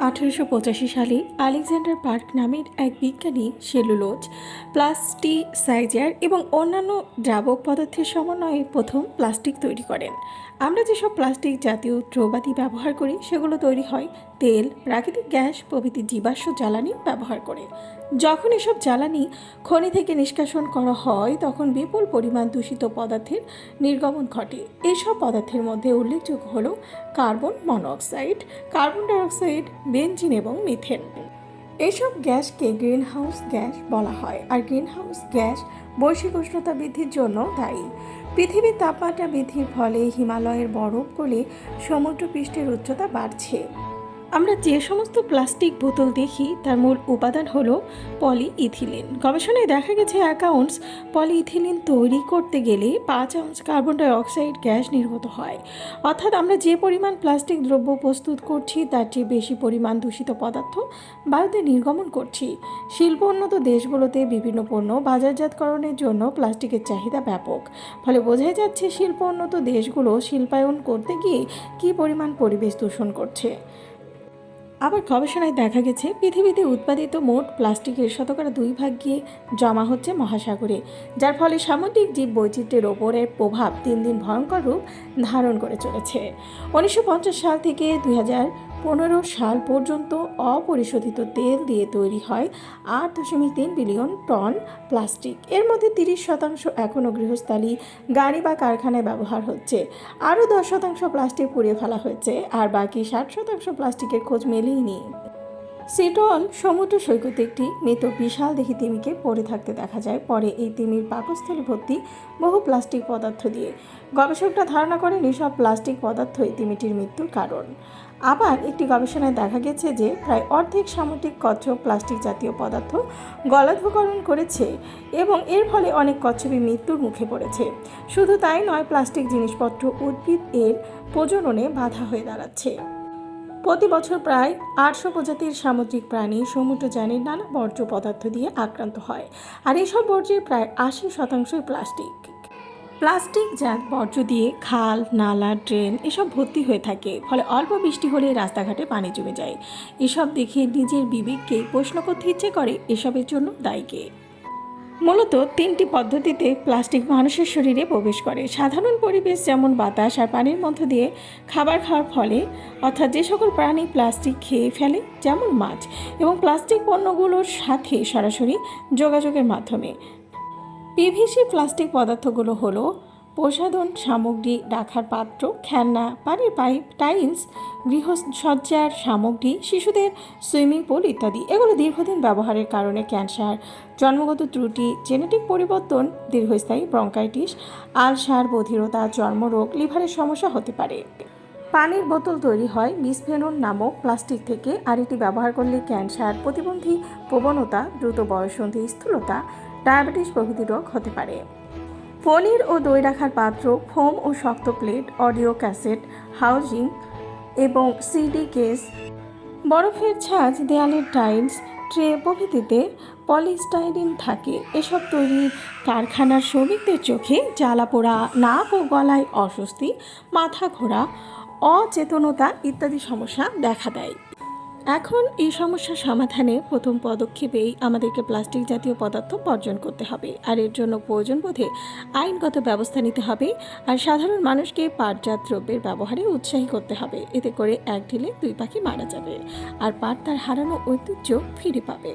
1885 সালে Alexander park নামের এক বিজ্ঞানী সেলুলোজ, প্লাস্টিসাইজার এবং অন্যান্য দ্রাবক পদার্থের সমন্বয়ে প্রথম প্লাস্টিক তৈরি করেন। আমরা যেসব প্লাস্টিক জাতীয় দ্রব্যাদি ব্যবহার করি সেগুলো তৈরি হয় তেল, প্রাকৃতিক গ্যাস প্রভৃতি জীবাশ্ম জ্বালানি ব্যবহার করে। যখন এসব জ্বালানি খনি থেকে নিষ্কাশন করা হয় তখন বিপুল পরিমাণ দূষিত পদার্থের নির্গমন ঘটে। এইসব পদার্থের মধ্যে উল্লেখযোগ্য হল carbon monoxide, carbon dioxide, benzene এবং মিথেন। এইসব গ্যাসকে গ্রিনহাউস গ্যাস বলা হয়, আর গ্রিনহাউস গ্যাস বৈশ্বিক উষ্ণতা বৃদ্ধির জন্য দায়ী। পৃথিবীর তাপমাত্রা বৃদ্ধির ফলে হিমালয়ের বরফ গলে সমুদ্রপৃষ্ঠের উচ্চতা বাড়ছে। আমরা যে সমস্ত প্লাস্টিক বোতল দেখি তার মূল উপাদান হলো পলিইথিলিন। গবেষণায় দেখা গেছে 1 আউন্স পলিইথিলিন তৈরি করতে গেলে 5 আউন্স কার্বন ডাইঅক্সাইড গ্যাস নির্গত হয়। অর্থাৎ আমরা যে পরিমাণ প্লাস্টিক দ্রব্য প্রস্তুত করছি তার চেয়ে বেশি পরিমাণ দূষিত পদার্থ বায়ুতে নির্গমন করছি। শিল্পোন্নত দেশগুলোতে বিভিন্ন পণ্য বাজারজাতকরণের জন্য প্লাস্টিকের চাহিদা ব্যাপক। ফলে বোঝাই যাচ্ছে শিল্পোন্নত দেশগুলো শিল্পায়ন করতে গিয়ে কী পরিমাণ পরিবেশ দূষণ করছে। আবার গবেষণায় দেখা গেছে পৃথিবীতে উৎপাদিত মোট প্লাস্টিকের 2% গিয়ে জমা হচ্ছে মহাসাগরে, যার ফলে সামুদ্রিক জীব বৈচিত্র্যের ওপরের প্রভাব দিন দিন ভয়ঙ্কর রূপ ধারণ করে চলেছে। 1950 সাল থেকে 2015 সাল পর্যন্ত অপরিশোধিত তেল দিয়ে তৈরি হয় 8.3 বিলিয়ন টন প্লাস্টিক। এর মধ্যে 30% এখনও গৃহস্থালী, গাড়ি বা কারখানায় ব্যবহার হচ্ছে। আরও 10% প্লাস্টিক পুড়িয়ে ফেলা হয়েছে, আর বাকি 60% প্লাস্টিকের খোঁজ মেলেইনি। সিটল সমুদ্র সৈকতে একটি মৃত বিশাল দেহী তিমিকে পড়ে থাকতে দেখা যায়। পরে এই তিমির পাকস্থলী ভর্তি বহু প্লাস্টিক পদার্থ দিয়ে। গবেষকরা ধারণা করেন এসব প্লাস্টিক পদার্থই তিমিটির মৃত্যুর কারণ। আবার একটি গবেষণায় দেখা গেছে যে প্রায় অর্ধেক সামুদ্রিক কচ্ছপ প্লাস্টিক জাতীয় পদার্থ গলাধঃকরণ করেছে এবং এর ফলে অনেক কচ্ছপই মৃত্যুর মুখে পড়েছে। শুধু তাই নয়, প্লাস্টিক জিনিসপত্র উদ্ভিদ এর প্রজননে বাধা হয়ে দাঁড়াচ্ছে। প্রতি বছর প্রায় 800 প্রজাতির সামুদ্রিক প্রাণী সমুদ্রযানের নানা বর্জ্য পদার্থ দিয়ে আক্রান্ত হয়, আর এসব বর্জ্যের প্রায় 80%ই প্লাস্টিকজাত বর্জ্য দিয়ে খাল, নালা, ড্রেন এসব ভর্তি হয়ে থাকে। ফলে অল্প বৃষ্টি হলে রাস্তাঘাটে পানি জমে যায়। এসব দেখে নিজের বিবেককে প্রশ্ন করতে ইচ্ছে করে, এসবের জন্য দায়ী কে? মূলত 3টি পদ্ধতিতে প্লাস্টিক মানুষের শরীরে প্রবেশ করে। সাধারণ পরিবেশ যেমন বাতাস আর পানির মধ্য দিয়ে খাবার খাওয়ার ফলে, অর্থাৎ যে সকল প্রাণী প্লাস্টিক খেয়ে ফেলে যেমন মাছ, এবং প্লাস্টিক পণ্যগুলোর সাথে সরাসরি যোগাযোগের মাধ্যমে। পিভিসি প্লাস্টিক পদার্থগুলো হলো প্রসাধন সামগ্রী, রাখার পাত্র, খেলনা, পানির পাইপ, টাইলস, গৃহসজ্জার সামগ্রী, শিশুদের সুইমিং পুল ইত্যাদি। এগুলো দীর্ঘদিন ব্যবহারের কারণে ক্যান্সার, জন্মগত ত্রুটি, জেনেটিক পরিবর্তন, দীর্ঘস্থায়ী ব্রঙ্কাইটিস, আলসার, বধিরতা, চর্মরোগ, লিভারের সমস্যা হতে পারে। পানির বোতল তৈরি হয় বিসফেনল নামক প্লাস্টিক থেকে, আর এটি ব্যবহার করলে ক্যান্সার, প্রতিবন্ধী প্রবণতা, দ্রুত বয়ঃসন্ধি, স্থূলতা, ডায়াবেটিস প্রভৃতি রোগ হতে পারে। পনির ও দই রাখার পাত্র, ফোম ও শক্ত প্লেট, অডিও ক্যাসেট হাউজিং এবং সিডি কেস, বরফের ছাঁচ, দেয়ালের টাইলস, ট্রে প্রভৃতিতে পলিস্টাইরিন থাকে। এসব তৈরির কারখানার শ্রমিকদের চোখে জ্বালা পোড়া, নাক ও গলায় অস্বস্তি, মাথা ঘোরা, অচেতনতা ইত্যাদি সমস্যা দেখা দেয়। এখন এই সমস্যার সমাধানে প্রথম পদক্ষেপেই আমাদেরকে প্লাস্টিক জাতীয় পদার্থ বর্জন করতে হবে, আর এর জন্য প্রয়োজন বোধে আইনগত ব্যবস্থা নিতে হবে, আর সাধারণ মানুষকে পাটজাত দ্রব্যের ব্যবহারে উৎসাহী করতে হবে। এতে করে এক ঢিলে 2 পাখি মারা যাবে, আর পাট তার হারানো ঐতিহ্য ফিরে পাবে।